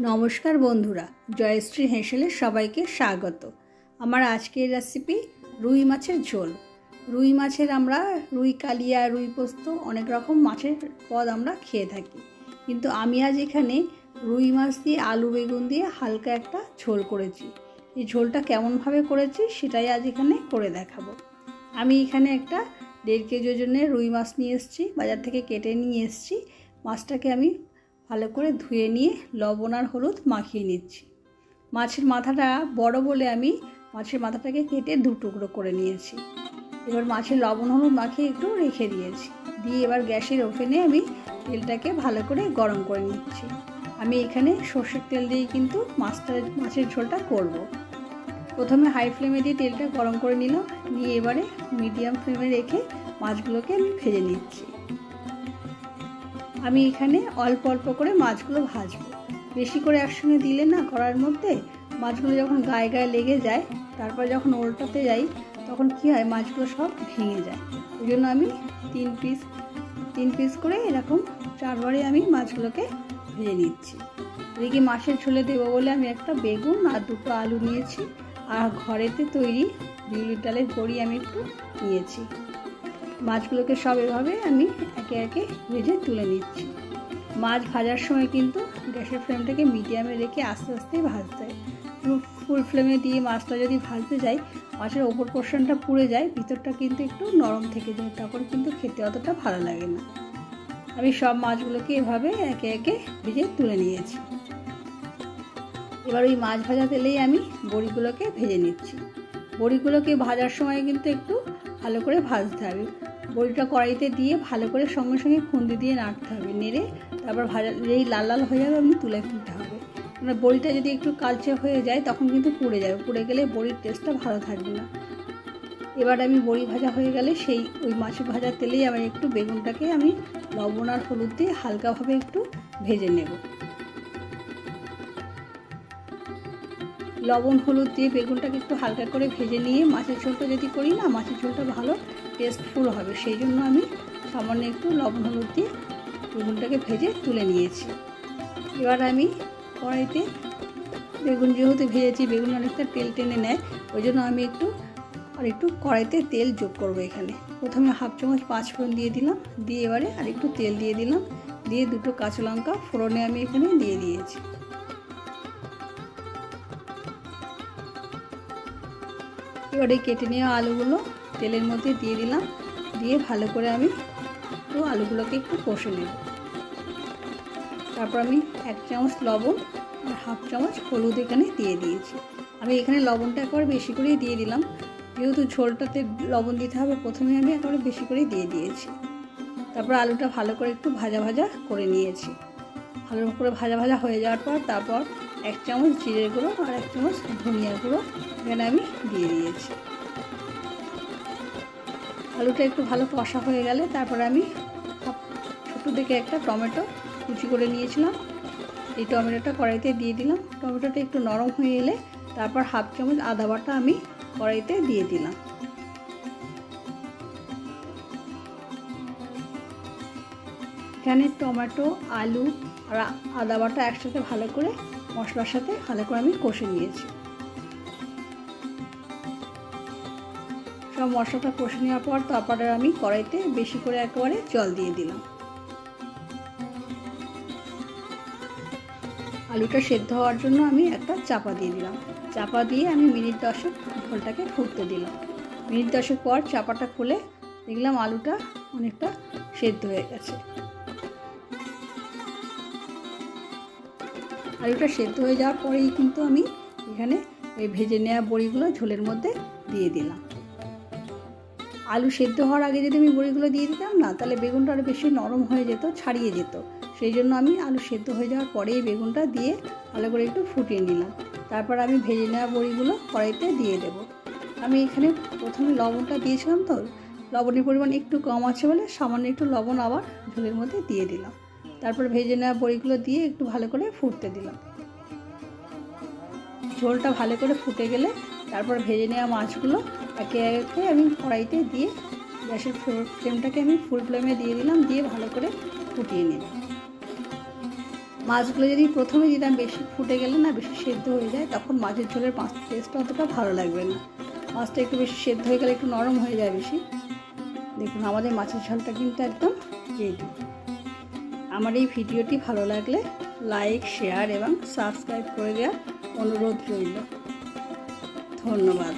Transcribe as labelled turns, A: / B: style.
A: नमस्कार बंधुरा जयश्री हेसेले सबाइके स्वागत। आमार आजकेर रेसिपि रुई माछेर झोल। रुई माछेर आमरा रुई कालिया रुई पोस्त अनेक रकम माछेर पद आमरा खेये थाकि, किन्तु आमी आज एखाने रुई माछ दिये आलू बेगुन दिये हालका एकटा झोल करेछि। এই ঝোলটা কেমনভাবে করেছি সেটাই আজ এখানে করে দেখাবো। আমি এখানে একটা 1.5 কেজি ওজনের রুই মাছ নিয়ে এসেছি, বাজার থেকে কেটে নিয়ে এসেছি। মাছটাকে আমি ভালো করে ধুয়ে নিয়ে লবণ আর হলুদ মাখিয়ে নিচ্ছি। মাছের মাথাটা বড় বলে আমি মাছের মাথাটাকে কেটে 2 টুকরো করে নিয়েছি। এবার মাছের লবণ হলুদ মাখিয়ে একটু রেখে দিয়েছি। দিয়ে এবার গ্যাসের ওভেনে আমি তেলটাকে ভালো করে গরম করে নিচ্ছি। আমি এখানে সরষের তেল দিয়ে কিন্তু মাছের ঝোলটা করব। প্রথমে হাই ফ্লেমে দিয়ে তেলটা গরম করে নিলাম, নিয়ে এবারে মিডিয়াম ফ্লেমে রেখে মাছগুলোকে আমি ভেজে নিচ্ছি। আমি এখানে অল্প অল্প করে মাছগুলো ভাজবো, বেশি করে একসঙ্গে দিলে না কড়াইয়ের মধ্যে মাছগুলো যখন গায়ে গায়ে লেগে যায়, তারপর যখন উল্টাতে যাই তখন কি হয় মাছগুলো সব ভেঙে যায়। ওই জন্য আমি 3 পিস করে এরকম 4 বারে আমি মাছগুলোকে ভেজে নিচ্ছি। এদিকে মাছের ঝোলে দেবো বলে আমি একটা বেগুন আর 2টো আলু নিয়েছি, আর ঘরেতে তৈরি বিউলির ডালের বড়ি আমি একটু নিয়েছি। মাছগুলোকে সব এভাবে আমি একে একে ভেজে তুলে নিচ্ছি। মাছ ভাজার সময় কিন্তু গ্যাসের ফ্লেমটাকে মিডিয়ামে রেখে আস্তে আস্তে ভাজতে হয়। ফুল ফ্লেমে দিয়ে মাছটা যদি ভাজতে যাই মাছের ওপর পোর্শনটা পুড়ে যায়, ভিতরটা কিন্তু একটু নরম থেকে যায়, তখন কিন্তু খেতে অতটা ভালো লাগে না। আমি সব মাছগুলোকে এভাবে একে একে ভেজে তুলে নিয়েছি। এবার ওই মাছ ভাজা তেলেই আমি বড়িগুলোকে ভেজে নিচ্ছি। বড়িগুলোকে ভাজার সময় কিন্তু একটু ভালো করে ভাজতে হবে। বড়িটা কড়াইতে দিয়ে ভালো করে সঙ্গে সঙ্গে খুন্তি দিয়ে নাড়তে হবে, নেড়ে তারপর ভাজা যেই লাল লাল হয়ে যাবে আপনি তুলে ফেলতে হবে। মানে বড়িটা যদি একটু কালচে হয়ে যায় তখন কিন্তু পুড়ে যাবে, পুড়ে গেলে বড়ির টেস্টটা ভালো থাকবে না। এবার আমি বড়ি ভাজা হয়ে গেলে ওই মাছ ভাজা তেলেই আবার একটু বেগুনটাকে আমি লবণ আর হলুদ দিয়ে হালকাভাবে একটু ভেজে নেব। লবণ হলুদ দিয়ে বেগুনটাকে একটু হালকা করে ভেজে নিয়ে মাছের ঝোলটা যদি করি না, মাছের ঝোলটা ভালো টেস্টফুল হবে, সেই জন্য আমি সামান্য একটু লবণ হলুদ দিয়ে বেগুনটাকে ভেজে তুলে নিয়েছি। এবার আমি কড়াইতে বেগুন যেহেতু ভেজেছি, বেগুন অনেকটা তেল টেনে নেয়, ওই জন্য আমি একটু কড়াইতে তেল যোগ করব। এখানে প্রথমে 1/2 চামচ 5 ফোড়ন দিয়ে দিলাম, দিয়ে এবারে আরেকটু তেল দিয়ে দিলাম, দিয়ে 2টো কাঁচা লঙ্কা ফোড়নে আমি এখানে দিয়ে দিয়েছি। এবারে কেটে নেওয়া আলুগুলো তেলের মধ্যে দিয়ে দিলাম, দিয়ে ভালো করে আমি একটু আলুগুলোকে একটু কষে নেব। তারপর আমি 1 চামচ লবণ আর 1/2 চামচ হলুদ এখানে দিয়ে দিয়েছি। আমি এখানে লবণটা একবারে বেশি করেই দিয়ে দিলাম, যেহেতু ঝোলটাতে লবণ দিতে হবে প্রথমে আমি একবারে বেশি করেই দিয়ে দিয়েছি। তারপর আলুটা ভালো করে একটু ভাজা ভাজা করে নিয়েছি। ভালো করে ভাজা ভাজা হয়ে যাওয়ার পর তারপর 1 চামচ জিরের গুঁড়ো আর 1 চামচ ধনিয়ার গুঁড়ো এখানে আমি দিয়ে দিয়েছি। আলুটা একটু ভালো কষা হয়ে গেলে তারপরে আমি ছোটো দেখে একটা টমেটো কুচি করে নিয়েছিলাম, এই টমেটোটা কড়াইতে দিয়ে দিলাম। টমেটোটা একটু নরম হয়ে এলে তারপর 1/2 চামচ আদা বাটা আমি কড়াইতে দিয়ে দিলাম। এখানে টমেটো আলু আর আদা বাটা একসাথে ভালো করে মশলার সাথে ভালো করে আমি কষে নিয়েছি। সব মশলাটা কষে নেওয়ার পর তারপরে আমি কড়াইতে বেশি করে একেবারে জল দিয়ে দিলাম। আলুটা সেদ্ধ হওয়ার জন্য আমি একটা চাপা দিয়ে দিলাম। চাপা দিয়ে আমি মিনিট 10 ঝোলটাকে ফুটতে দিলাম। মিনিট 10 পর চাপাটা খুলে দেখলাম আলুটা অনেকটা সেদ্ধ হয়ে গেছে। আলুটা সেদ্ধ হয়ে যাওয়ার পরেই কিন্তু আমি এখানে এই ভেজে নেওয়া বড়িগুলো ঝোলের মধ্যে দিয়ে দিলাম। আলু সেদ্ধ হওয়ার আগে যদি আমি বড়িগুলো দিয়ে দিতাম না, তাহলে বেগুনটা আরও বেশি নরম হয়ে যেত, ছাড়িয়ে যেত। সেই জন্য আমি আলু সেদ্ধ হয়ে যাওয়ার পরেই বেগুনটা দিয়ে ভালো করে একটু ফুটিয়ে নিলাম। তারপর আমি ভেজে নেওয়া বড়িগুলো কড়াইতে দিয়ে দেব। আমি এখানে প্রথমে লবণটা দিয়েছিলাম, তো লবণের পরিমাণ একটু কম আছে বলে সামান্য একটু লবণ আবার ঝোলের মধ্যে দিয়ে দিলাম। তারপর ভেজে নেওয়া বড়িগুলো দিয়ে একটু ভালো করে ফুটতে দিলাম। ঝোলটা ভালো করে ফুটে গেলে তারপর ভেজে নেওয়া মাছগুলো একে একে আমি কড়াইতে দিয়ে গ্যাসের ফ্লেমটাকে আমি ফুল ফ্লেমে দিয়ে দিলাম, দিয়ে ভালো করে ফুটিয়ে নিলাম। মাছগুলো যদি প্রথমে দিতাম বেশি ফুটে গেলে না বেশি সেদ্ধ হয়ে যায়, তখন মাছের ঝোলের টেস্টটা অতটা ভালো লাগবে না। মাছটা একটু বেশি সেদ্ধ হয়ে গেলে একটু নরম হয়ে যায় বেশি। দেখুন আমাদের মাছের ঝোলটা কিন্তু একদম রেডি। আমার এই ভিডিওটি ভালো লাগলে লাইক, শেয়ার এবং সাবস্ক্রাইব করে দেওয়ার অনুরোধ রইল। ধন্যবাদ।